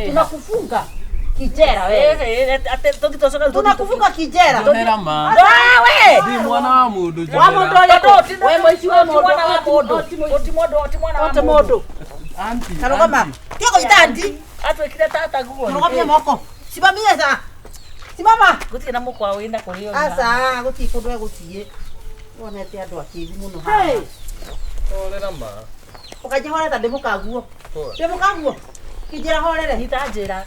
Tunakufunga kijera wewe. Ate tokitosoka tunakufunga kijera. Ndera ma. Wewe. Ndi mwana wa mundu. Wa mundu yetu. Wewe mwishi wa mundu. Mwana wa mundu. Oti mwana wa mundu. Auntie. Karogama. Tiko itandi. Atwekire tata guo. Karogama moko. Simamia za. Simama. Guti na mukwa wenda kurio. Asa guti kundwe gutie. Wonete andu akithi muno ha. Ndera ma. Ukaje hore ta ndemukaguo. Ndemukaguo. Kijera horere hitajira.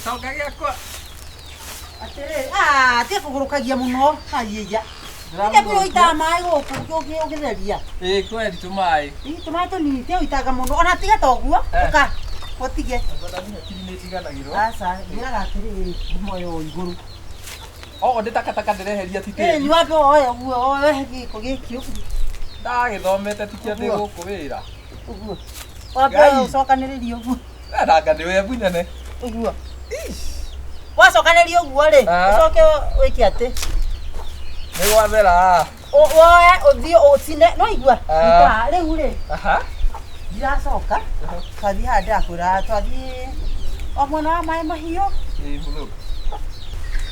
Saukagia kwa. Atere, tie kugurukagia muno. Ayeya. Ndio biro ita mai goku ugitheria. Kweli tumai. Tumai tunini te itaga muno. Ona tiga toguo. Uka. Otige. Kirinetiganagiru. Asa, iraga atere moyo iguru. Ndĩtakataka ndĩreheria titĩri. Ni wapi oya guo oya giko gikio. Ndagĩthomete tikiatĩ gũkũ wĩra. Uguo. Wapi ucokanĩrĩrio guo. Ndanga ndĩwe bunyane. Uguo. Wacokanĩrio guo rĩ, ucoke wĩke atĩ. Nĩ gwathera. Oya uthio utine no igua. Rĩu rĩ. Ndiracoka. Twathi handa kũra twathi omwana wa maĩ mahiũ. Mũno.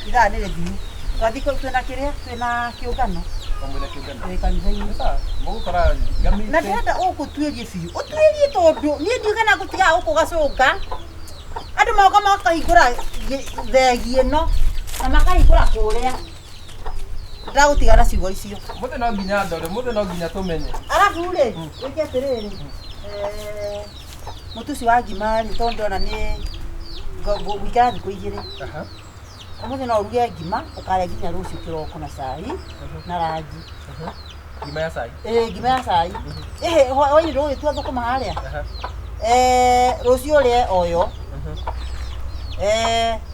Ira nĩ rĩthiu. Twathi twĩna kĩrĩa twĩna kĩũngano. Kamwĩna kĩũngano. Kanitha-inĩ. Mũgũkora gamite. Na ndĩrenda ũkũtuĩrie biũ. Ũtuĩrie tondũ niĩ ndigana gũtiga ũkũgacũnga. Andũ moka makahingũra thegi ĩno na makahingũra kũrĩa. Ndagũtiga na ciugo icio. Mũthĩ no nginya ndore, mũthĩ no nginya tũmenye. Arabu rĩ, wĩke atĩrĩrĩ. Mũtu ũcio wa ngima rĩ tondũ ona nĩ gũikara thikũ igĩrĩ. Mũthĩ no ũruge ngima, ũkarĩa nginya rũciũ kĩroko na cai na rangi. Ngima ya cai? Ngima ya cai. Hwaĩ-inĩ ndũgĩtua thũkũma harĩa. Rũciũ ũrĩe oyo.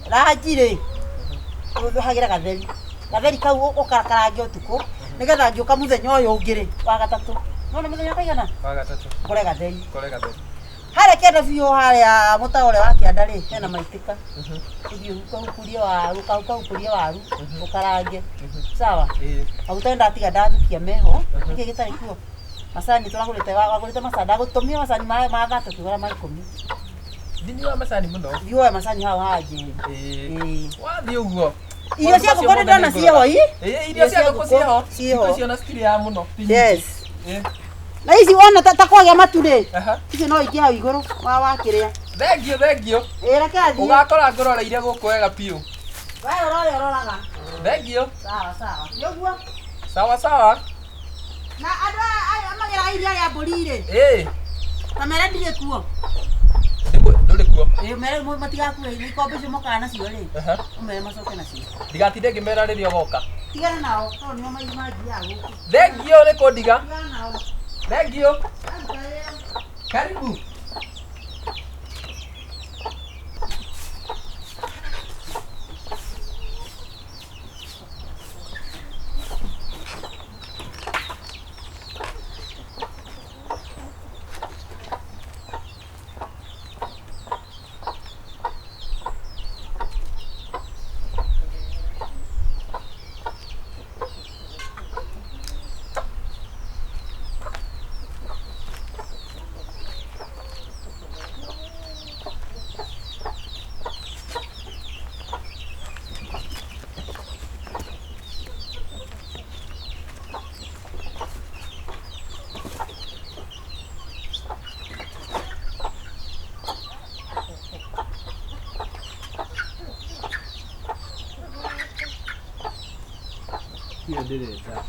Rangi rĩ, ũhagĩra gatheri. Gatheri kau ũkakarange ũtukũ, nĩgetha ngĩũka mũthenya ũyũ ũngĩ rĩ, wa gatatũ. No nĩ mũthenya kaigana? Wa gatatũ. Ngore gatheri. Ngore gatheri. Harĩa kĩanda biũ harĩa mũtaro ũrĩa wa kĩanda rĩ, hena maitĩka. Ũthiĩ ũkahukurie waru, ũkahukurie waru, ũkarange. Sawa? Maguta ndatiga ndathukia meho, nĩkĩ gĩtarĩ kuo. Macani tũragũrĩte wagũrĩte macani, ndagũtũmia macani ma 3 kĩgũra ma 10. Ndinyua macani mũno. Ndiũĩ macani hau hanjĩ. Wathiĩ ũguo. Irio cia ngũkũ ndĩrona ciĩho ii. Irio cia ngũkũ ciĩho. Ciĩho. Icio na cikĩrĩa mũno. Yes. Na ici wona ta kwagĩa matu rĩ. Icio no ingĩ hau igũrũ wa kĩrĩa. Thengio. Reke athiĩ. Ũgakora ngũroreire gũkũ wega biũ. Wee ũroraga. Thengio. Sawa. Nĩguo. Sawa. Na andũ aya magera iria rĩa mbũri rĩ. Na mere ndirĩ kuo. Ndũrĩ kuo. Mere matigakue nĩ ikombe icio mokaga nacio rĩ. Ũmere macoke nacio. Ndigatinde ngĩmera rĩrĩa ũgoka. Tigana nao, tondũ nĩo mathiaga gũkũ. Thengio nĩ kũndiga. Tigana nao. Thengio. Karibu. Io diretta.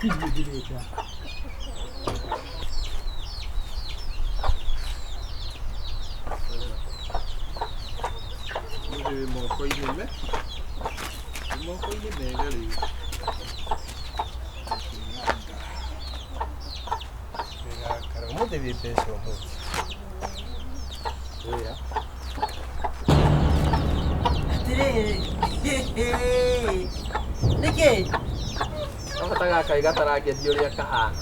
Io diretta. Moko ile mega rĩu. Kara mũthĩ wĩ mbeca ũmũthĩ. Oya. Atĩrĩrĩ. Nĩkĩ? Wabataga kai gatarangethi uria kahana.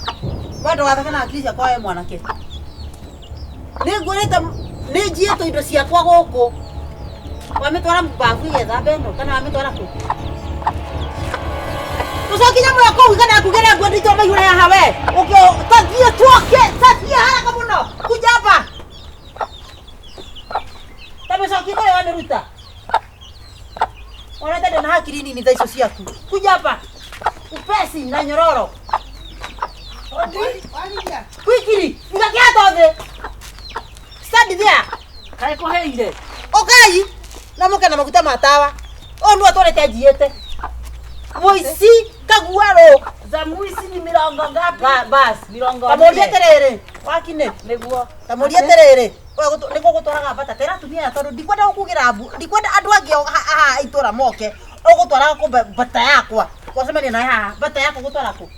Bado wathaka na akili kwa mwanake. Ni ngurita ni njieto indo ciakwa guku. Wametwara mbavu yetha beno kana wametwara ku. Usokinya mwe ko ugana kugera ngwendi to maiyure haha we. Ukio tathie twoke, tathie haraka muno. Kuja hapa. Tamesoki kwa wameruta. Wanataka na hakiri nini za hizo ciaku. Kuja hapa. Upesi na nyororo. Quickly, nikakia tothe. Stand there. Kai ko heire. Okay. Na muka na maguta matawa. Onu atolete jiete. Moisi kagure. Za muisi ni mirongo ngapi? Bas, Mirongo. tamuria terere. Wakine. Niguo. Tamuria terere. Niko gutwaraga bata tera tumia tondu ndikwenda gukugira abu. Ndikwenda andu angi itura moke. Ugutwaraga ku bata yakwa. Kwasemania na haha bata yako gutwara ku.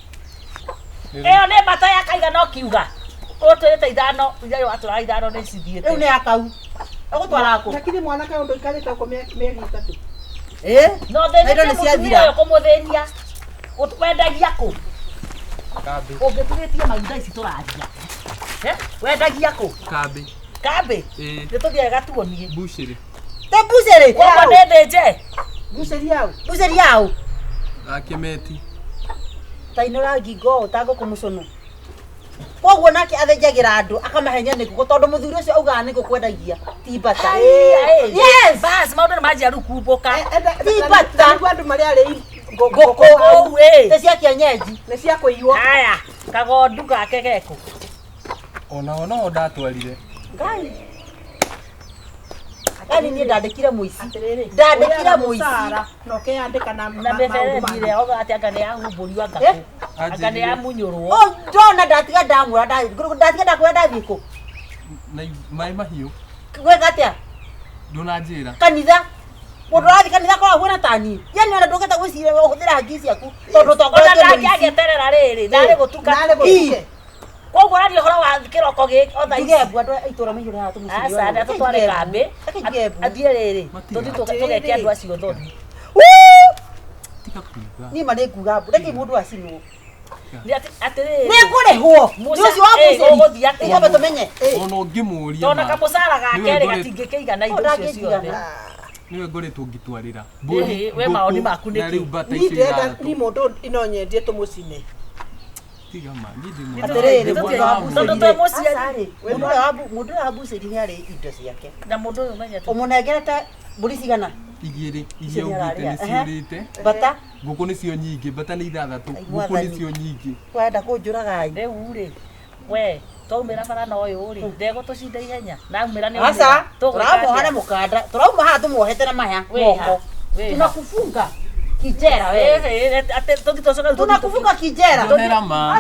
Eyo ne bata ya kaiga no kiuga. Otwete ithano, iria watwara ithano ni cithiete. Riu ni akau. Ugutwara ku. Lakini mwanake undu ikarita kwa mieri 3. No theni Indo ni ciathira. yo kumuthenia. Utwendagia ku. Kambi. Ungitugitie maguta ici turathia. Wendagia ku. Kambi. Kambe. Eh. Nituthia gatuonie. Bushiri. Te busere. Kwa nende je. Guceri yao. Busere yao. Akimeti. Tainora ngingo tango kumucono. Koguo nake athenjagira andu akamahenya niguo tondu muthuri ucio augaga niguo kwendagia ti bata. Yes. Bas maundu maji arukumbuka. Tibata. Niguo andu maria ari Ngoko. we. Te cia kienyeji. ni cia kuiywo. Haya, kagondu gake geko. Ona ndatwarire. Ngai. Ani ni ndandikire muici. Atiriri. Ndandikire muici. No ke andika na Na mbere ndire oga ati anga ni ahumburiwa ngako. Anga ni amunyurwo. Oh, ndona ndatiga ndamura ndatiga ndakwenda thiko. Na mai mahiu. Gweka atia? Ndunanjira. Kanitha. Mundu arathi kanitha kwa huna tani. Yani ona ndungeta gwicira uhuthira hangi ciaku. Tondu Ona ndagiageterera riri, ndari gutuka. Nale gutuke. Koguo rari horo wa kiroko giki otha ici. Ndigebu andu itura maiyure ha tumucirio. Asa nda tutware kambi. Athie riri. Tuthi tugeke andu acio thoni. Tika kuiga. Ni mari nguga mbu reke mundu acinwo. Ni atiriri. Ni ngurihwo. Ni ucio wa muceri. Uguthia atia. Ngobe tumenye. Ona ungimuria. Tona kamusara gake gatingikeiga indo icio ciothe. Niwe ngoretwo ngitwarira. We maoni maku niki. Na riu bata Ni icio ndenda ithathatũ. ni mundu inonyendie tumucine. Tiga ma, ngidi Atiriri Tondu mundu wa twe muceri. muciari. Mundu wa muceri ni ari indo ciake. Na mundu uyu menyete. Igiri, mburi cigana. iria ugite ni ciurite. Bata. Nguku nicio nyingi, bata ni ithathatũ. Nguku nicio nyingi. Kwenda kunjuraga ii. Riu ri. We, twaumira bara na uyu ri. Ndego tucinda ihenya. Na umira ni Asa, turamuohana mukanda. Turamuoha tumuohete na maya. Moko. Tunakufunga kijera wewe. Ate tuthi tucoka Tunakufunga kijera. Ndonera ma.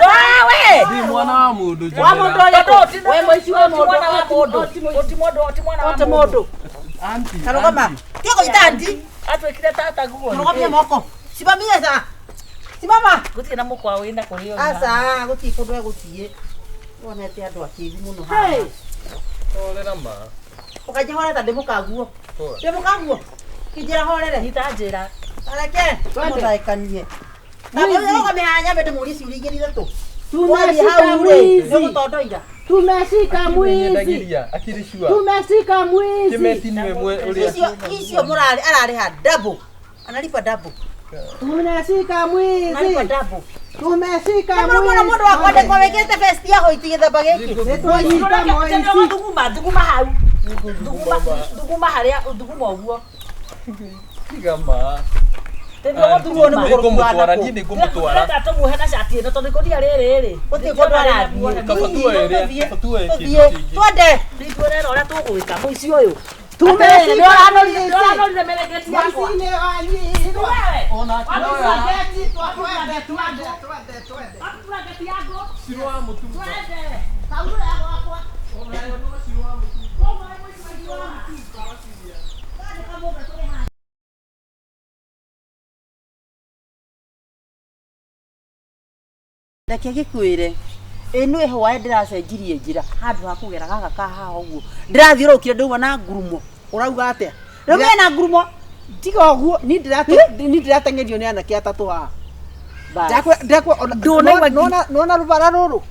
We. Ndi mwana wa mundu. Wa mundu uyu. We moici wa mundu. mwana wa mundu. Oti mwana wa mundu. Auntie. Karogama. Tiako itandi. Atwikire tata guo. Karogama moko. Simamia sa. Simama. Guti na mukwa wina kurio. Asa, guti kundu egutie. Wonete andu akithi muno ha. Ndonera ma. Ukaje hora ta ndemukaguo. Ndemukaguo. Kijera horere. Nitanjira. Areke. Mutaikanie. Na wewe ukamehanya bete mulisi uligiri tu. Tumeshika mwizi. Ndotondoira. Tumeshika mwizi. Ndagiria akirishua. Tumeshika mwizi. Kimeti niwe mwe uria. Icio murari arariha double. Analipa double. Tumeshika mwizi. Analipa double. Tumeshika Kama mwizi. mundu wakwende kwa wekete vest yako itigithamba giki. Nitwanyita moici. Nduguma hau. Nduguma haria nduguma uguo. Tiga ma. Tendo Nduguma ni muguru Nikumutwara ni nikumutwara. Ndata tumuhe na shati ino tondu ikonia riri. Uti kundu arathie. Twende. Nditwere uria tugwika muici uyu. Tumeshika Ndoranorire meregeti yakwa. mwizi. Wanyiri. Ona Twende, twende. Meregeti yako. siro wa mutumba. Twende. Kaugure yako wakwa. Reke gikwire. Inu eho wa ndiracenjirie njira handu ha kugera gaka kaha uguo. Ndirathiurukire nduma na ngurumo. Urauga atia? Rumena ngurumo. Tiga uguo ni ndiratengerio ni anake atatu haha. Ndakwa nona rubara ruru.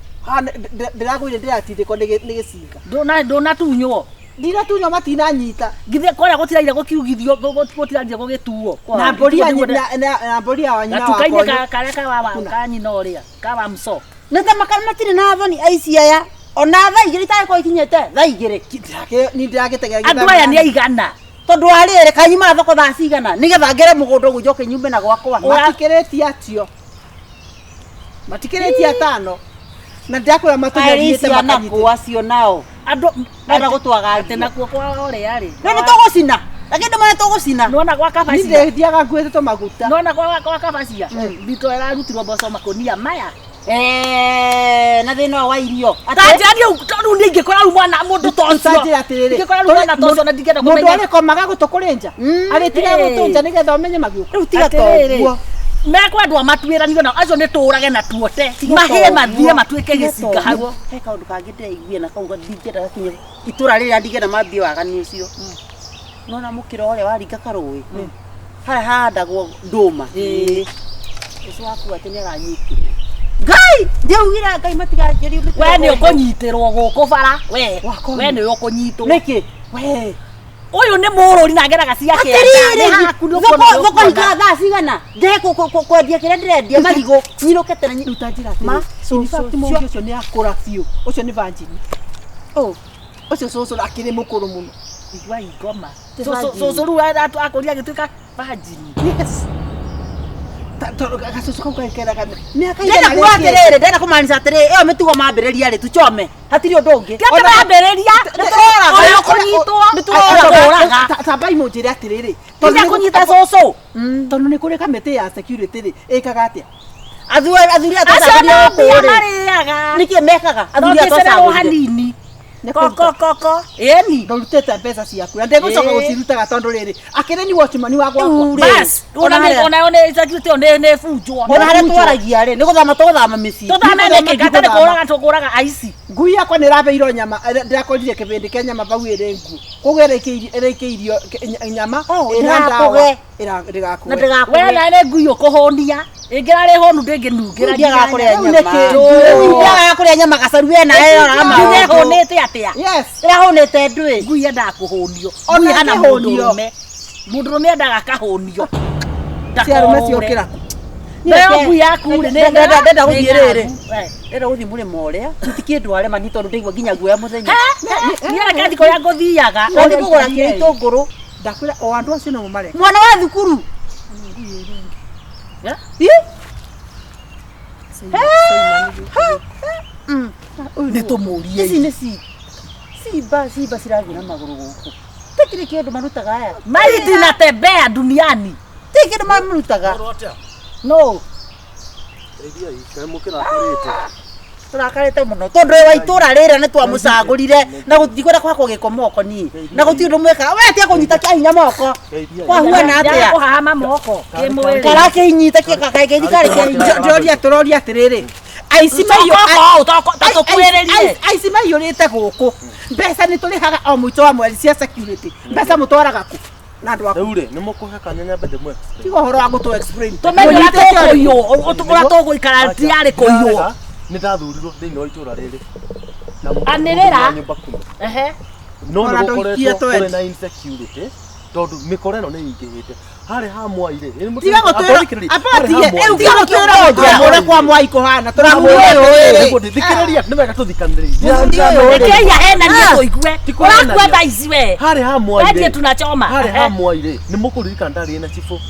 Ndirakwire ndiratindiko ni gicinga. Ndona tunywo. Ndira tunywo matina nyita. Githe koria gutiraire gukiugithio gutiraire gugituo. Na mboria wa nyina wa. Tukaine kareka wa kanyina uria. Ka wa mso. Neta makara matire na thoni aici aya. Ona thaa igiri taiko ikinyete thaa igiri. Ni ndiragitegera andu aya ni aigana tondu arire kanyuma thoko thaa cigana nigetha ngere mugundo gujoke nyumbe na gwakwa matikireti atio matikireti atano na ndakwira matunyarite makanyite acio nao andu nada gutwaga tena kuo kwa ore yari none tugucina lakini mwana tugucina nona gwa kabacia ninde thiaga nguite to maguta nona gwa kabacia bito era rutirwo boco makonia maya na thina wa irio atajani tondu ni ingikora mwana mundu toncio ingikora mwana toncio na ndigenda kumenya mundu arikomaga gutukurinja ari tiga gutunja nigetha umenye magiuka riu tiga toguo mekwa ndwa matuiranio na acio ni turage na tuote mahe mathie matuike gicinga hau he kaundu kangi ndeiguie na kauga ndingenda gakinye itura rira ndigenda mambie wagani ucio nona mukira ore waringa karui hara handagwo nduma ucio waku atene aranyikire Ngai ndiugira Ngai matigajerio we ni ukunyitirwo guku bara we ni ukunyitwo niki we uyu ni mururi na ngeraga cia kenda thoko ikatha cigana ndeko kwendia kire ndirendia marigo nyirukete na utanjira ma in fact mo ucio ni akura fiu ucio ni virgin ucio soso akiri mukuru muno igwa ingoma soso ru akuria gituika virgin yes gasusu kau kaikera kana miaka ndenda kuatirire ndenda kumanisha atirire iyo mitugo mambiriria ri tuchome hatiri undu ungi ona mambiriria niturora oyo kunyitwo niturora tabai munjire atirire tondu kunyita soso tondu ni kuri kamete ya security ri ikaga atia athuri atacagũria kũrĩ mariaga nĩkĩ mekaga athuri atacagũria hanini koko eni ndorutete mbeca ciaku na ndegũcoka gũcirutaga tondu riri akĩrĩ ni watchman wa gwakwa bas ona security ne funjwo ona harĩa twaragia rĩ nĩ gũthama tũgũthama mĩciĩ tũthame gatare kũraga aici ngui yakwa nĩ rabeirwo nyama ndirakorire kĩbĩndĩ kĩa nyama bau ĩrĩ ngu koguo ĩrĩkĩirio nyama ĩrandawa ĩrĩgakua we na ngui ũkũhũnia ingirare honu ndinginungira ndiagakuria nyama gacaru wena honete atia yes irahonete ndwi ngui endaga kuhonio ngui hana mundurume endaga kahonio ciarume ciokira Ndio ngui yaku ri ndenda guthie riri ndenda guthie murimo uria titikindware mani tondu ndigwa nginya guoya muthenya ni arakathi kuria nguthiaga ndi kugura kitunguru ndakwira o andu acio no mare mwana wa thukuru ni tumurie ici ni simba cirathi na maguru guku tikiri kindu marutaga aya maiti na tembea duniani tikiri marutaga no turakarite muno tondu wa itura rira ni twamucagurire na gutikwenda kwa kugiko moko ni na guti undu mweka we atia kunyita kinya moko kwa huana atia kuhama moko kimwiri karake inyita kikaike thikari turoria atiriri aici maio tatukwiririe aici maiyurite guku mbeca ni turihaga o muito wa mweri cia security mbeca mutwaraga ku na andu aku Ure ni mukuhe kanyanya mbede mwe tigo horo wa gutu explain tumenyera tukuyo utukura tuguikara tiari kuyo ni ndathurirwo thiini wa itura riri anirira no ni gukoretwo kuri na insecurity tondu mikore no ni ingihite hari ha mwaire tiga gutwira apatie eu tiga gutwira mure kwa mwai kuhana turamuoyo thikiriria ni wega tuthikaniririe ekeya hena ni kuigue urakua thaici we hari ha mwaire wetie tunachoma hari ha mwaire ni mukuririka ndari na chifu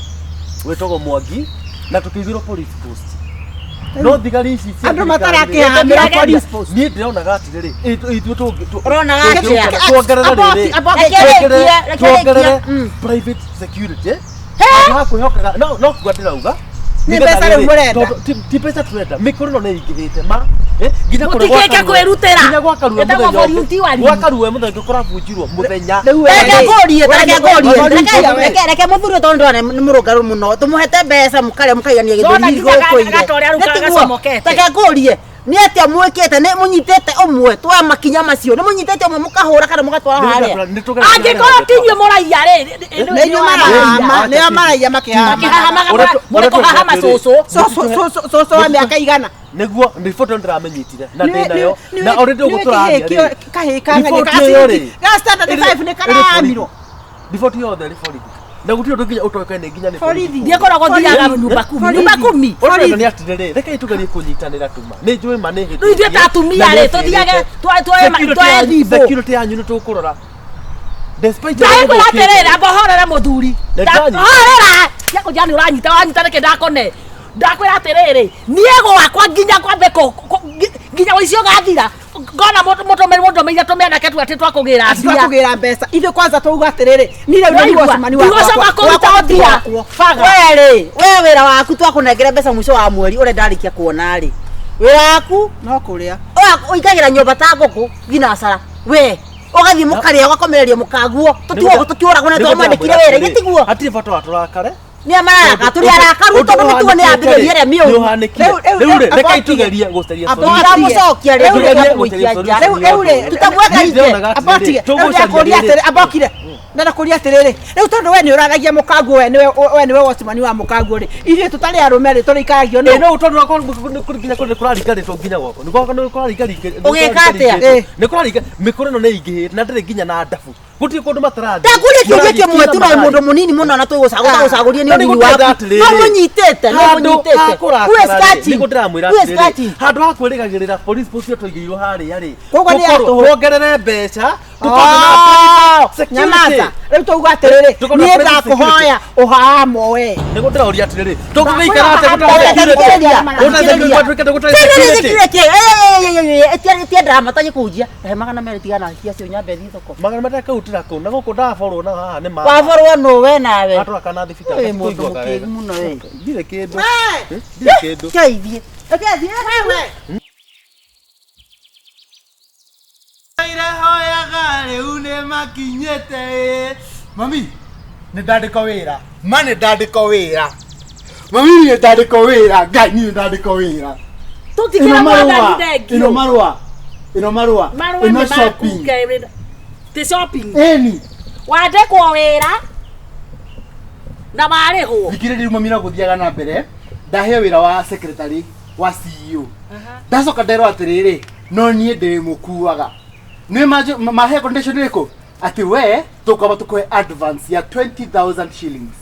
wetogwo Mwangi na tukigirwo police post no thigari ici andu matarakihamira police post ni ndionaga atiriri ithu urona tuongerera riri tuongerera private security hakuhokaga no kugatirauga ni pesa ri murenda ti pesa turenda mikoro no ni ingihite ma nginya kuri gwaka kwirutira nginya gwaka ruwe muthenya gwaka ruwe muthenya ukora bunjirwo muthenya reke muthuri tondu ni murungaru muno tumuhete mbeca mukaria mukaigania githuri gukuire reke ngurie Ni atia mwekete ne munyitete umwe twa makinya macio ne munyitete umwe mukahura kana mugatwara haria angikora tinywe moraia ri ne maraia makihahama soso wa miaka igana niguo ndifoto ndiramenyitire na ndinayo na already ugutura kahikanga ga standard 5 ne karamiro ndifoto yothe ri borithi na gutio nginya utokane nginya ni borithi ndiakoragwo thiaga nyumba 10 borithi ni atirire reke itugerie kunyitanira tuma ni njui manehe rĩu ithuĩ ta atumia rĩ tũthiage twoe thimbo security yanyu nĩ tũkũrora despite ndakwĩra atĩrĩrĩ amba ũhorere mũthuri horera yakũnjia nĩ wanyita nĩkĩ ndakone ndakwĩra atĩrĩrĩ niĩ gwakwa nginya kwambe nginya ũicio gathira ngona mũtũmĩire tũmĩanake tu atĩ twakũgĩra mbeca ithe kwanza tũuga atĩrĩrĩ ni rĩu nĩ gũcemani we wĩra waku twakũnengere mbeca mũico wa mweri ũrĩa ndarĩkia kuona rĩ wĩra waku no kũrĩa ũingagĩra nyũmba ta ngũkũ thinacara we ũgathiĩ mũkarĩa ũgakomereria mũkaguo tũtiũragwo na twamwandĩkire wĩra gĩtiguo hatirĩ bata wa tũrakare ni amaraka tuli arakaru tondũ mĩtugo nĩ yambĩrĩria rĩa mĩũru rĩu reke itugerie gũcaria abora mũcokia rĩu mũikia nja rĩu tutamweka ite abotige abokire ndana kuria atĩrĩrĩ rĩu tondũ we nĩ ũraragia mũkangu we nĩwe wocimani wa mũkangu rĩ ithuĩ tũtarĩ arũme rĩ tũrĩikaragio no tondũ nginya kũrarikanĩtwo nginya gwako nĩ kũrarikanĩtwo ũgĩka atĩa nĩ kũrarika mĩkũro ĩno nĩ ingĩhĩte na ndĩrĩ nginya na ndabu gũtirĩ kũndũ matarathi ndakuria kiuria kĩmwe tu no mũndũ mũnini mũno na tũgũcagũria nĩ ũnini waku no mũnyitĩte handũ ha kwĩrĩgagĩrĩra police post ĩyo tũigĩirwo harĩa rĩ kuongerere mbeca nyamaza rĩu tũuga atĩrĩrĩ niĩ ndakũhoya ũhamo we nĩguo ndĩroria atĩrĩrĩ tũgũgĩikara atĩa ndarama ta gĩkũnjia he magana merĩ tigana ciacio nyambe thiĩ thoko magana matakũrutĩra kũu na gũkũ ndaborwo na haha nĩ ma waborwo nũ we nawe atwaka na thibitarĩ mũndũ mũkĩgu mũno we ndirĩ kĩndũ keithie we hoyaga rĩu nĩ makinyĩte mami nĩ ndandĩko wĩra ma nĩ ndandĩko wĩra mami nĩ ndandĩko wĩra ngai nĩ ndandĩko wĩra tũtikĩra mwathani thengio ĩno marũa ĩno shopping ti shopping eni wandĩkwo wĩra na marĩhwo thikĩrĩria mami na gũthiaga na mbere ndaheo wĩra wa secretary wa CEO ndacoka nderwo atĩrĩrĩ no niĩ ndĩmũkuaga nĩ mahe condition ĩrĩkũ atĩ we tũkwamba tũkũhe advance ya 20,000 shillings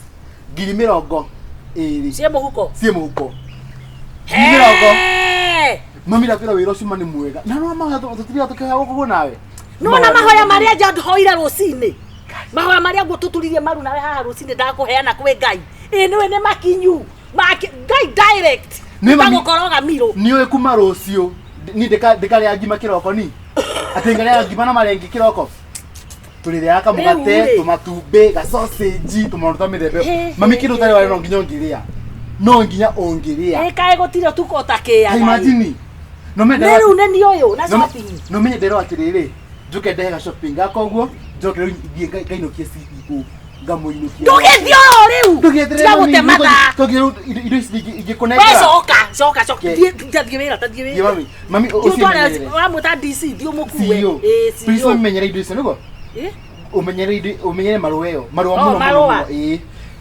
ngiri 20 ciĩ mũhuko mami ndakwĩra wĩra ũcio nĩ mwega na no mahatho tũtiria tũkĩhoya gũkũ nawe no na mahoya marĩa njandoire rũcinĩ mahoya marĩa ngũtũtũririe maru nawe haha rũcinĩ ndakũheana kwĩ Ngai nĩwe nĩ makinyu Ngai direct ndagũkoroga miro niĩ kuma rũcio ni ndĩkarĩa ngima kĩroko ni atĩ ngarĩa ngima na marengi kĩroko tũrĩrĩaga kamũgate tũmatumbĩ ga sausage tũmaũndũ ta mĩthembe mami kĩndũ tarĩ warĩ no nginya ũngĩrĩa kaĩ gũtirĩ tuko ta kĩaga imagine no rĩu nĩ niĩ ũyũ na shopping no menye nderwo atĩrĩrĩ njoke ndehe ga shopping gakwa ũguo njoke rĩu thiĩ ngainũkie CEO ngamuinũkia ndũgĩthiĩ rĩu tiga gũte mathaa indo ici ingĩkũnengera coka tathiĩ wĩra mami ũcio wamwĩta DC thiĩ ũmũkue please ũmenyere indo icio nĩguo ũmenyere marũa ĩyo marũa mũno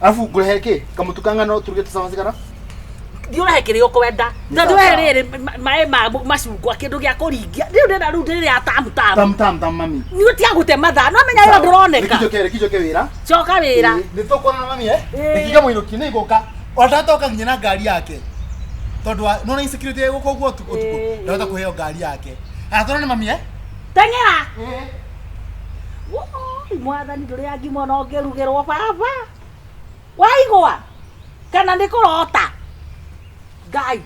alafu ngũrehe kĩ kamũtu ka ngano tũruge tũcamacigara thiĩ ũrehe kĩrĩa ũkwenda tondũ we rĩrĩ maĩ ma macungwa kĩndũ gĩa kũringia rĩu ndĩna rĩu ndĩrĩa tamu mami nĩ ũtiga gũte mathaa no menya wĩra ndũroneka kijoke wĩra coka wĩra nĩ tũkuona mami ikiga mũinũki nĩ igũka watatoka nginya na ngari yake tondũ nona insecurity gũkũ ũguo ũtukũ ndahota kũheo ngari yake atona nĩ mami teng'era mwathani ndũrĩa ngima no ngĩrugĩrwo baba waigua kana nĩ kũrota Ngai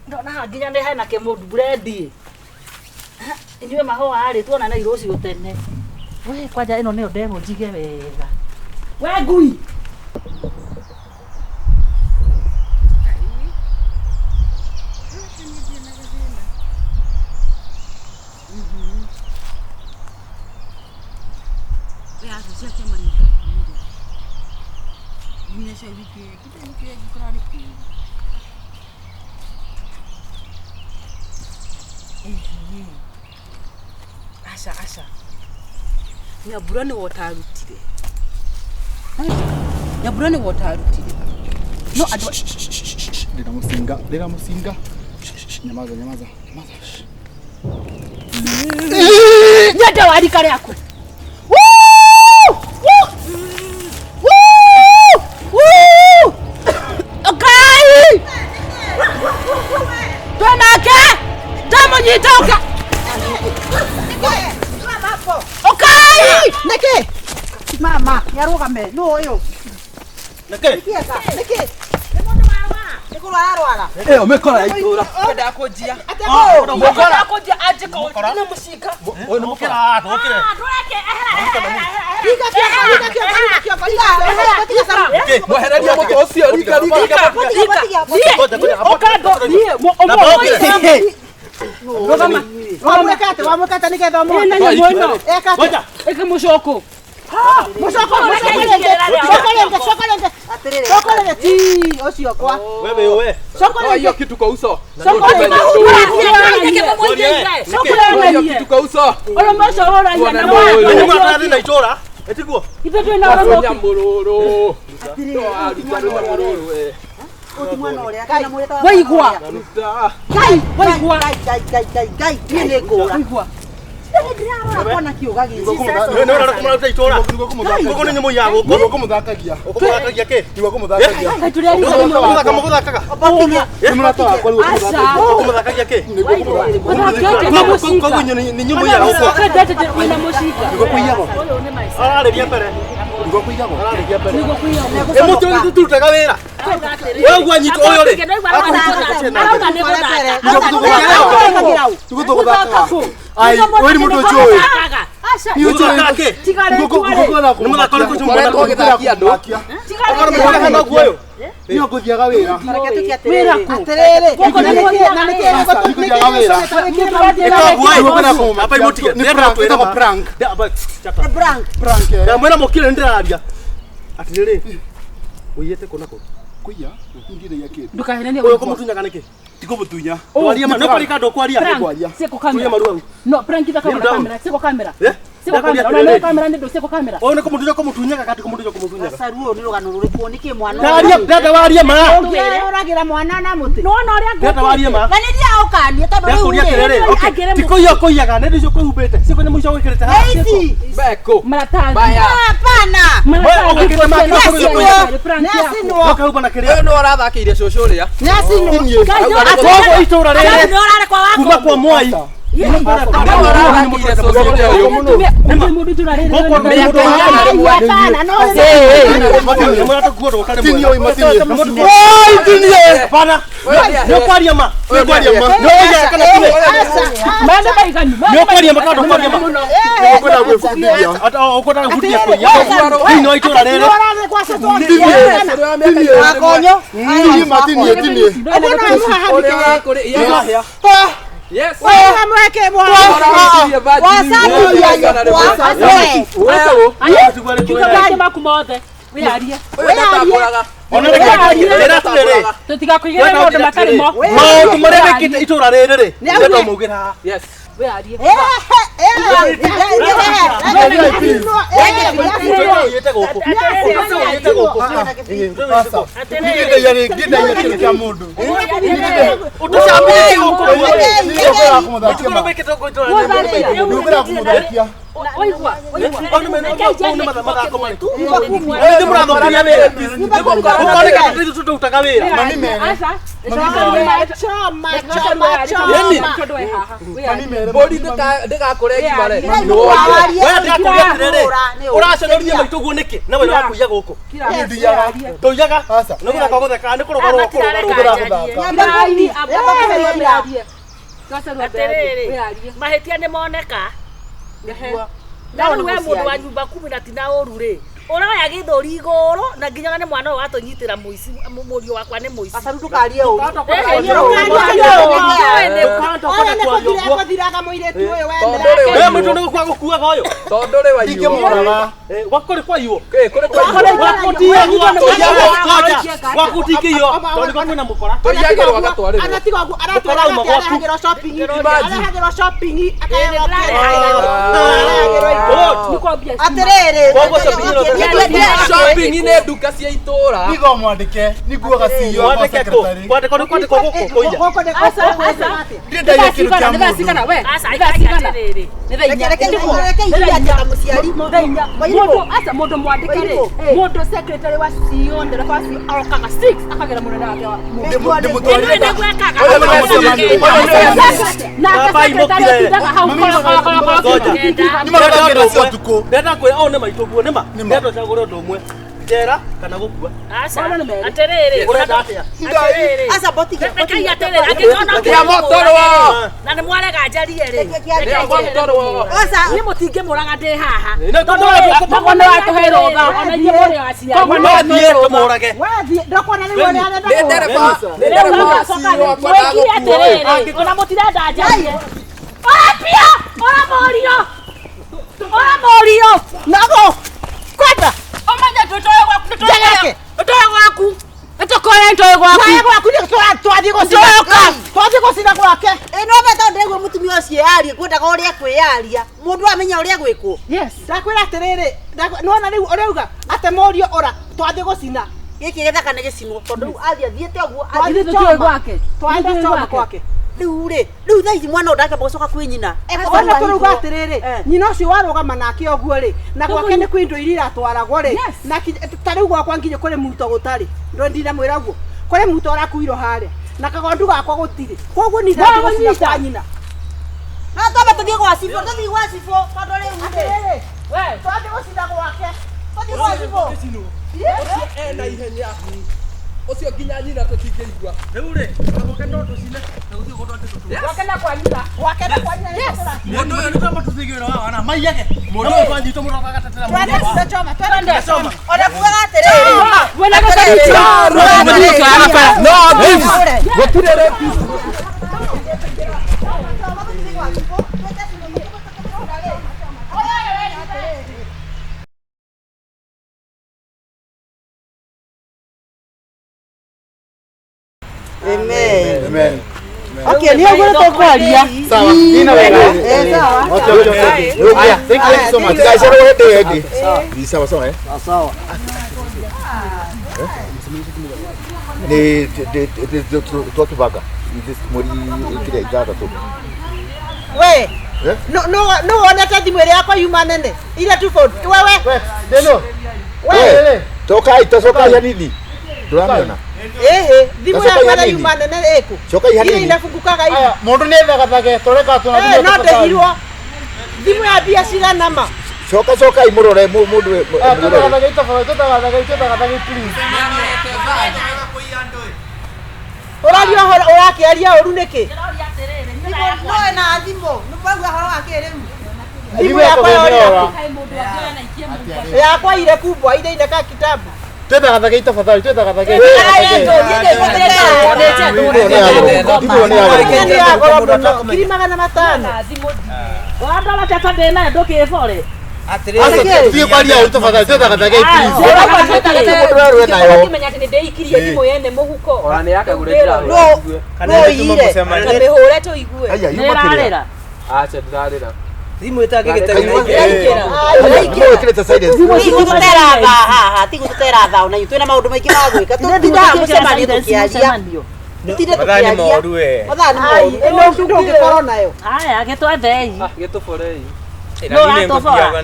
ndona nginya nĩ hena kĩmũndũ brendi inyuĩ mahũa rĩ tuona na irũcio tene we kwanja ĩno nĩyo ndemũ njige wega we ngui Aca. Nyambura nĩ wotarutire. Nyambura nĩ wotarutire. No andũ Ndĩramucinga. Nyamaza. Nyenda warika rĩaku. Okay! Twenake! Tamunyitoka! Okay! nĩkĩ? Mama, yarũgame. No ũyũ. Nĩkĩ? Nĩkĩ? Nĩkũrwara rwara. Ĩyo mĩkora ya itũra. Kwenda kũnjia. Mũkora. Kũnjia anje kaũndũ na mũcinga. Ũyũ nĩ mũkora. Tũkĩre. Mwehereria mũtũ ũcio rika. Wamwĩkate nĩgetha ũmwe. Eka mũcoko. Sokolende ti ũcio kwa. Wewe. Hiyo kitu kwa uso. Kitu kwa uso. Olo mosho ora ya na wa. Nĩ mwatarathi na itũra. Etiguo. Ithetwe na oro. Nyamururu. Mwana ũrĩa kana mwĩta. Waigua. Gai, waigua. Gai. Nĩ ngũra. Ndĩrarora kiuga gĩkĩ. Nĩ ũrarora kũmũruta itũra. Gũkũ nĩ nyamũ ya gũkũ. Ũkũmũthakagia. Ũkũmũthakagia kĩ? Nĩguo ũkũmũthakagia. Mũthakaga. Nĩ mũrata wakwa rĩu ũkũmũthakagia. Ũkũmũthakagia kĩ? Koguo nĩ nyamũ ya gũkũ. Nĩguo kũiyagwo. Ararĩria mbere. Nĩguo kũiyagwo. Ararĩria mbere. Mũtũ ũyũ tũtutaga wĩra. Wewe gwanyita ũyũ rĩ. Ai, wewe ni mtu ujoe. Ni ujoe kake. Ni muthako uri kuchumba ko githakia andu. Akora muone hana guoyo. Ni nguthiaga wira. Wĩra kũ? Atĩrĩrĩ. Na nĩkĩ Apa imutige. Ni prank. Prank. Ya mwena mukire ndiraria. Atiriri. Uyete kunako. kuya ndire yake Ndukahenania Uyo kumutunyaga niki? Tiko mutunya. Twaria ma no parika ndo kwaria. Siko kamera. Tuya maru. No prank ita kamera. Siko kamera. Eh? Siko kamera. Ona kamera ndo siko kamera. O ne kumutunya kumutunyaga kati kumutunya kumutunyaga. Sasa ruo ni rugano ruripo niki mwana. Ndaria ndada waria ma. Uragira mwana na muti. No no ria. Ndada waria ma. Na ndia okania tondu riu. Kuria terere. Okay. Tiko yo koiyaga ne ndicho kuhubete. Siko ne mwisho wikirete ha. Hey, beko. Maratani. Hapana. Nasi no. Wakahuba na kiria. Wewe no arathakire cucu ria. Nasi no. Kogo itura rere. Ndio rare kwa wako. Kuma kwa Mwai. Yes. Wewe mweke mwana. Wasabu ya Wewe. Tukaje makumothe. Wiarie. Ona reka turere. Tutigakuigera maundu matari mo. Maundu maria mekite itura riri ri. Ndio mugira. Yes. Wiarie. Uraconorie maituguo niki na wewe wakuiya guku nduiyaga no gura gutheka ni kurugorwo mahitia ni moneka na we mundu wa nyumba 10 na tina uru ri Uroya githuri iguru na nginya ne mwana watunyitira muici murio wakwa ne muici. Asa ndukarie u. Athiraga muiretu uyu wewe mtu ndio kwa gukuaga uyu tondore wa iyo wakore kwa iyo kore kwa wakutikio tondu kwa kwina mukora toyage wagatwarira anatiga aratwara shopping arahagirwa shopping akaya aterere shopping ine duka cia itura nigo mwandike niguo gacio wa secretary kwandiko guku kuija asa ndenda yekiru kya Nivasikana we. Asa nivasikana. Asa mundu mwandikire. Mundu secretary wa CEO ndera fasi arokaga 6 akagera munene wake wa. ndenda kwira au ne maito guo nima ndenda chagura ndo umwe jera kana gukua Asa aterere. asa botike Kai aterere akigona kia motorwa na ni mwarega njarie ri. kia motorwa asa Ni mutinge muraga ndi haha. tondu Tokono atuheroga ona iye muri acia. koguo no thie tumurage wathi ndakona ni wale arenda ndereba CEO kwa aterere. Ona mutirenda njarie. Apia! Ora morio! Ora morio! Nago! Kwenda! Omanya tutoe gwaku tutoe. Tutoe gwaku. Tutokoe ntoe gwaku. Tutoe gwaku ni twathi gucina gwake. eno beta ndegwe mutumia ucio yarie kwenda uria kwiyaria mundu amenya uria gwikwo. Yes, ndakwira atiriri nona riu urauga ate morio ora twathi gucina Giki githaka ni gicinwo tondu athia thiete uguo twathi tutoe gwake twathi choma gwake riu thaici mwana ndake gucoka kwi nyina ona turuga atiriri nyina ucio warugama nake oguo ri na gwake ni kwindo irira twaragwo ri na tariu gwakwa nginye kuri muto gutari ndo ndina mwira guo kuri muto arakuiro haria na kagondu gakwa gutiri koguo ni ndati gucina kwa nyina na toba tuthie gwa cifo tuthie gwa cifo tondu riu atiriri we twathi gucina gwake tuthie gwa cifo ucio ena ihenya ucio nginya nyina tutingirigwa riu ri agoke no tucine na guthie gutwate tutu gwake na kwa nyina mundu uyu ni kama tuthigira wa wana mai yake mundu uyu kwanyito mundu akagatera twende tutachoma twende soma ona kuga atiriri Wena gakaricha. no this gotirere Amen. amen Okay, ni ogoro to kwaria. sawa ina wega Sawa. okay thank you so much guys are ready ni sawa sawa sawa ni tukivaga this muri kile jaga tu we no ona tadi mwere yako yuma nene ile tu phone wewe deno we toka ya nini turamiona dimu yako na yuma nene eko toka ya ile nini inafungukaga hivi mundu ni thega thage toreka tu no ndehirwo dimu ya bia ciga nama toka imurore mundu please orario urakiaria uru niki No na thimo, nupagwa horo akiremu. dimu yako yakwa ile kubwa ile inakaa kitabu tafadhali tafadhali kiri magana matano Wandala tata ndena ndukifore. Atiriri kwaria tafadhali please Kimenya ati ndeikirie thimo yene muhuko. Ora ni yakagurira. No ire. Kamihore tu igue. aya yumakira Acha ndarira. thimu itange gitari kile silence Tigutera haha, tigutera tha ona itwena maundu maingi ma gwika. Tutinda mucemani tukiaria. Tutinde tukiaria. Mathani moru. eno ndu ngikorwo nayo Aya gitwathei. Gituforei. No atofora.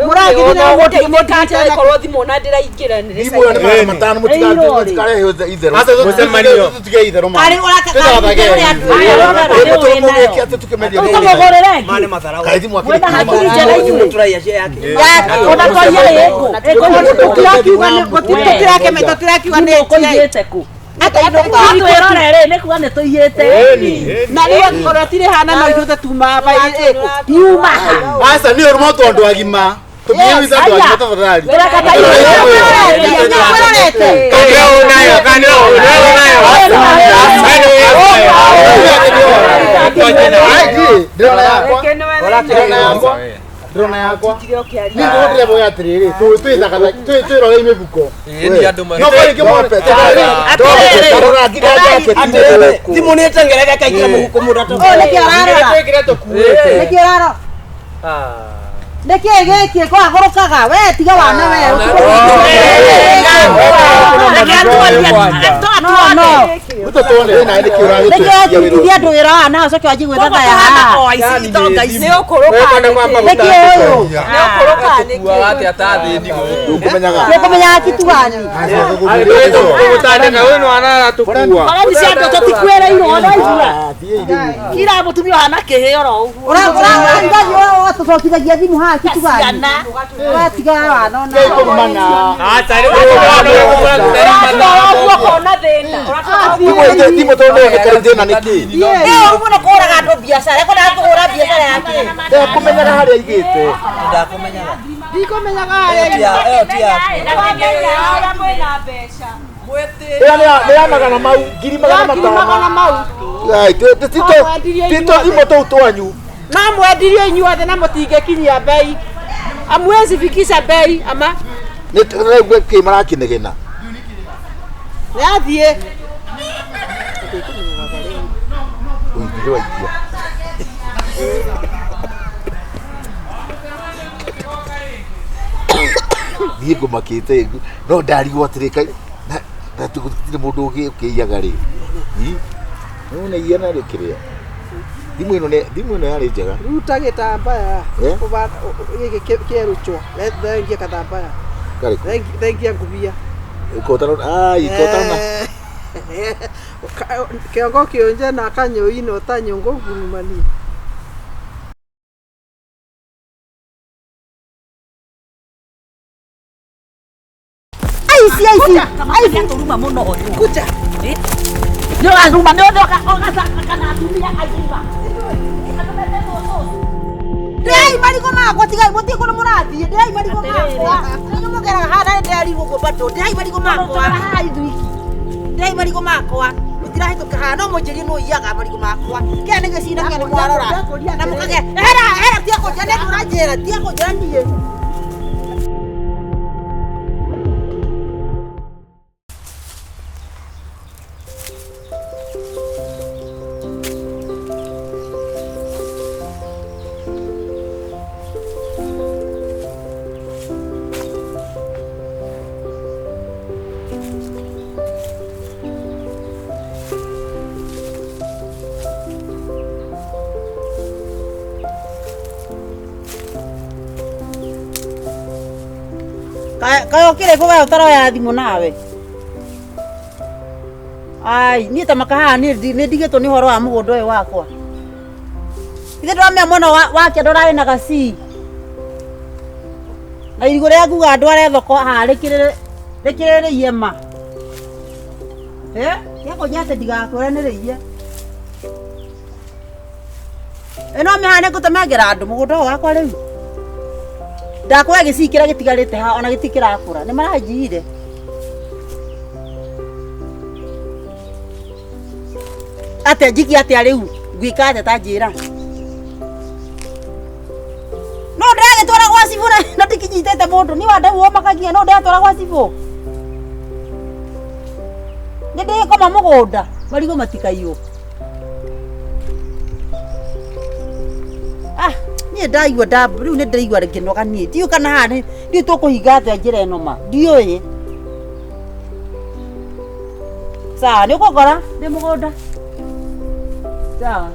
muragithira Wote imekata ikorwo thimo na ndiraingira ni Ibu ya ni matano mutikare hiyo idhero. Sasa musemanio tutige idhero ma. Kari uraka Ukamogorere. mane matharau Kaidi mwakile. Wena hakiri jera inywe. turaia je yake Ona toya yego. tukirake meto turakiwa ne Koigete ku. ino Twirorere ni kuga ni tuiyete. na riyo rotire hana no ithuĩ tuma Yuma. Asa ni ormo tondu agima. Tumiuliza ndo tafadhali. Turakata hiyo. Drona yakwa ni ndire boya atiriri twithaga twirore imibuko no kari kimwe tarora ngira thimu ni tengerega kaikira muhuko murato Niki ararora. twikire tukuite Niki ararora. Niki giki kwa gorokaga we tiga wana we. No. Mutotone na ndiki urathi Niki ndia ndwira na ucoke wajigwe thanda ya. Nĩ ũkũrũka wate atathĩni ukumenyaga Nĩkũmenyaga kituani. gũtandĩka wĩno anatukua Barani cia andũ tũtikwĩrĩirwo ona igua kira mũtumia hana kĩhĩo ro ũguo Ũrangathi wa tũcokithagia thimũ haha kituani. ciana Watiga wana ona. kumana kona thĩna timu tonde ne karithina niki Ũguo nĩ kũraga andũ biacara kũna kũhũra biacara yake. kumenyaga haria igite Ndikomenyaga harĩa ya magana mau ngiri magana magana mau. ai tito imoto twanyu Na mwendirio inyuothe na mũtingĩkinyia bei. Amwezi fikisha bei ama ni rĩu ki marakinegena nĩathiĩ. ndiro ikia thiĩ ngũmakĩte no ndarigwo atĩrĩ na tũgũtirĩ mũndũ ũkĩiyaga rĩ nona iana rĩ kĩrĩa thimũ ĩno yarĩ njega Ruta gĩtambaya Eh? gĩkĩ kĩerũchwo thengia kathambaya karĩ thengia ngubia ikotano ikotano kĩongo kĩonje na kanyũi no ta nyũngũ ngurumani. aici tũruma mũno ũyũ kuja nĩ ũraruma nĩ ũgacaka kana atumia aiba Ndei marigo makwa tigai muti kono murathi. Ndei marigo makwa. Nĩ mugeraga hana nderi guko bado. Ndei marigo makwa. Hai thuiki. Ndei marigo makwa. Mutirahituka hana mujiri no iyaga marigo makwa. Kene gicina kene mwarora. Na mukage. Era tia koja ne urajera tia koja ndiye. Kayo kire kwa utaroya thimu nawe. Ai, ni ta makaha ni ndigeto ni horo wa mugondo uyu wakwa. Ithe ndwamenya mwana wake ndorari na gacii. Na irigo ria nguga ndware thoko rekirere yema. Yako nyate ndigakore ni riye. Eno mehane gutemegera andu mugondo wakwa riu. Ndakwa gicikira gitigarite ha ona gitikirakura ni maranjire ate njiki ate riu ngwika ate tanjira no ndage twara gwa cibura na tikinyitete mundu ni wande wo makagia no ndage twara gwa cibu ni ndi koma mugunda marigo matikaiyo ni ndaigua riu ni ndaigua nginoga ni tiu kana hani ndi tukuhinga atĩa njĩra ĩno ma ndiũĩ sawa nĩ ũkũngora ndĩ mũgũnda sawa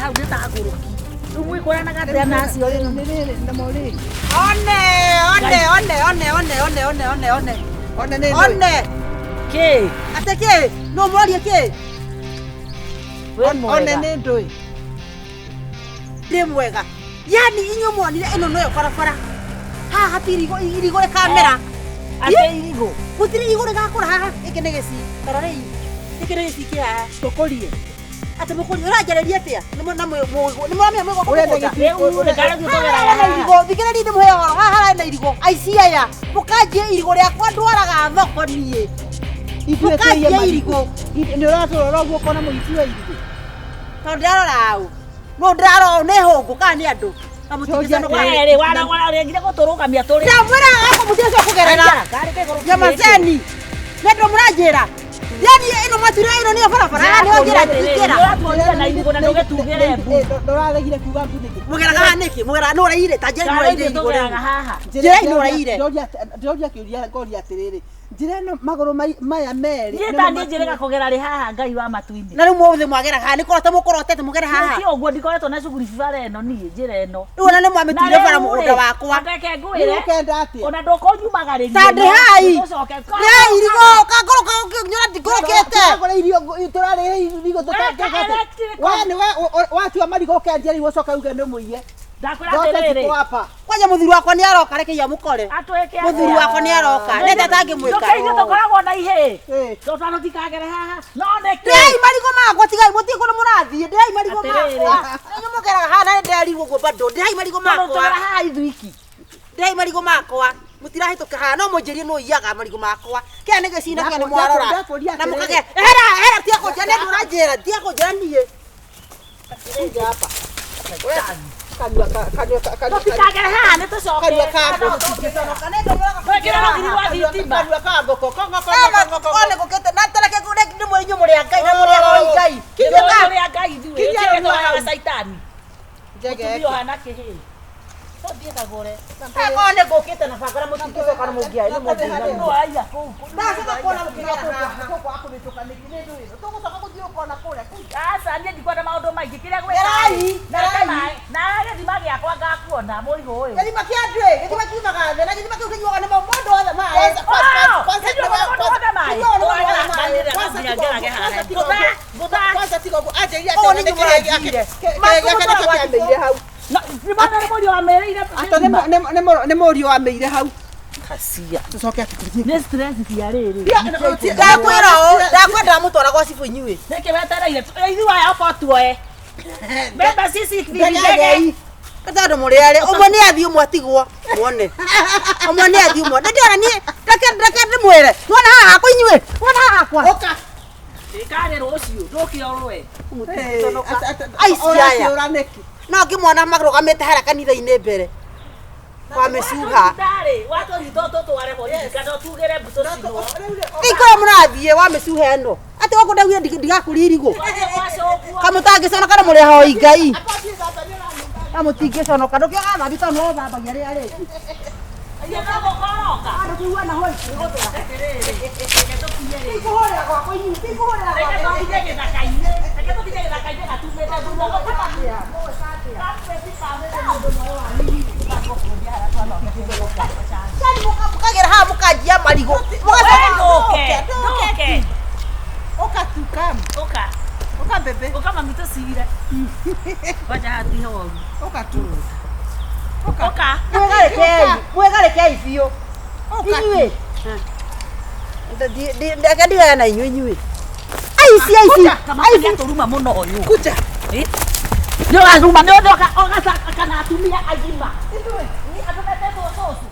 hau nĩ ta ngũrũki. Rĩu mwĩkũranaga atĩa nacio rĩu? Na mori. One. Kĩ? Ate kĩ? No morie kĩ? One nĩ ndũĩ. Ndĩ mwega. Yani inyuĩ muonire ĩno noyo barabara. Haha hatiri irigo rĩkamera. Atĩ irigo. Gũtirĩ irigo rĩgakũra haha. Gĩkĩ nĩ gĩci. Tarorei. Gĩkĩ nĩ gĩci kĩa haha. Tũkũrie. Ate mũkũri ũranjarĩria atĩa? Nĩ mwamĩa mwĩgo Rĩu nĩkarĩthiĩ tũgeraga haha. irigo. Thikĩrĩria ndĩ mũheo horo. Haha harĩ na irigo. Aici aya. Mũkanjie irigo rĩakwa ndwaraga thoko niĩ. Mũkanjie irigo. Nĩ ũratũrora ũguo ũkona mũici wa irigo. Tondũ ndarora ũ. No ndarora nĩ hũngũ kana nĩ andũ. Werĩ warengire gũtũrũgamia tũrĩ. Ndamwĩra gako mũtĩacio kũgerera. Nyamaceni. Nĩ ndũ mũranjĩra. Yani ĩno matire ĩno nĩyo barabara nĩyo njĩra njĩra. Ũratũrire na irigo na ndũgĩtugĩre mbu. Ndũraregire kuga mbu nĩkĩ? Mũgeraga haha nĩkĩ? Mũgera nĩ ũraire ta njĩra nĩ ũraire irigo rĩu. Haha. Njĩra ĩno ũraire. Ndĩroria kĩũria ngoria atĩrĩrĩ. Njĩra ĩno magũrũ maya merĩ. Niĩ ta niĩ njĩrĩga kũgera rĩ haha Ngai wa matu-inĩ. Na rĩu muothe mwagera haha nĩ korete mũkorotete mũgera haha. Ti ũguo ndikoretwo na cuguri bara ĩno niĩ njĩra ĩno. Rĩu ona nĩ mwamĩtuire bara mũgũnda wakwa. Ndeke ngwĩre. Ũkenda atĩa? Ona ndũkũnyumagĩrĩria. Ta ndĩ hai. Ndĩ irigo kangoroka nyona ndingorokete. Agora irio tũrarĩhe irigo tũtangĩhota. Wewe nĩ watua marigo ũkendia rĩu ũcoka uge nĩ mũiye. Ndakwĩra atĩrĩrĩ. Kwanja mũthuri wakwa nĩ aroka reke ya mũkore. Atwĩke Mũthuri wakwa nĩ aroka. Nĩ tatangĩmwĩka. Ndũkeithio tũkoragwo na ihĩ. Tũtano tikagere haha. No nĩkĩ? Ndĩai marigo makwa tigai mũtiĩ kũrĩ mũrathiĩ. Ndĩai marigo makwa. Nĩ mũgeraga haha na ndĩrarigo guo bado. Ndĩai marigo makwa. Tũtara haha ithuiki. Ndĩai marigo makwa. Mũtirahĩtũka haha no mũnjĩrie nũ iyaga marigo makwa. Kĩa nĩ gĩcina kĩa nĩ mwarora. Na mũkage. Hera tia kũnjĩra nĩ ndũranjĩra. Tia kũnjĩra niĩ. Nĩ hapa. Tũtikagere haha nĩ tũcoke. Twĩkĩre rũgiri rwa thitima. One gũkĩte na tareke ndĩ mwenyu mũrĩa Ngai na mũrĩa hoi Ngai. Mũrĩa Ngai ithuĩ. Njĩre twaga caitani. Tũthiĩ hana kĩhĩ. Tũthiĩ kagũre. One gũkĩte na bangara mũtingĩcoka na mũngĩaĩ nĩ mũngĩaĩ. Nũ aiya kũu. Ndacoka kuona mũkĩra haha. Tũgũcoka gũthiĩ ũkona kũrĩa. Aca niĩ ndikwenda maũndũ maingĩ kĩrĩa Gerai, gerai. na gĩthima gĩakwa ngakuona mũigo ũyũ. Gĩthima kĩa ndwĩ, gĩthima kiumaga thĩ na gĩthima kĩu kĩnyuaga nĩ mũndũ wothe maĩ. Nĩ mũriũ wa mĩire hau. Kacia. Tũcoke atĩkũrĩthie. Nĩ stress cia rĩrĩ. Ndakwĩra ũũ, ndakwenda mũtwara gwa cibũ inyuĩ. Nĩkĩ wetereire ithuĩ aya okorwo tuoe. Mbembe cici ndege. Tondũ mũrĩ arĩ ũmwe nĩ athiĩ ũmwe atigwo muone. Ũmwe nĩ athiĩ ũmwe. Ndĩrona niĩ reke ndĩmwĩre. Tuona haha hakwa inyuĩ. Tuona haha hakwa. Ũka. Ndĩkarĩ rũciũ ndũkĩorwe. Aici aya. No ngĩmwona marũgamĩte harĩa kanitha-inĩ mbere. Kwa mĩcuha. Watũnyitwo tũtware borithi kana tugĩre mbũtũ cigo. Ikora mũrathiĩ wa mĩcuha ĩno. Atĩ gũkũ ndagire ndigakũria irigo. Kamũtangĩconoka na mũrĩa hoi Ngai. Kamũtingĩconoka ndũkĩoga thambi tondũ no thambagia rĩrĩa rĩngĩ. Ikũhũrĩra gwakwa inyuĩ. Ikũhũrĩra mũkagera haha mũkanjia marigo. Ũka tu kam. Ũka bebe. Ũka mami tũcire. Wacha hati horu. Ũka tu. Ũka. Mwĩgarekei biũ. Inyuĩ. Ndeke ndigaya na inyuĩ. Aici. Aici tũruma mũno ũyũ. Kuja. Nĩ ũraruma nĩ ũndũ kana atumia agima. Ithuĩ. Nĩ andũ metetwo cũcũ.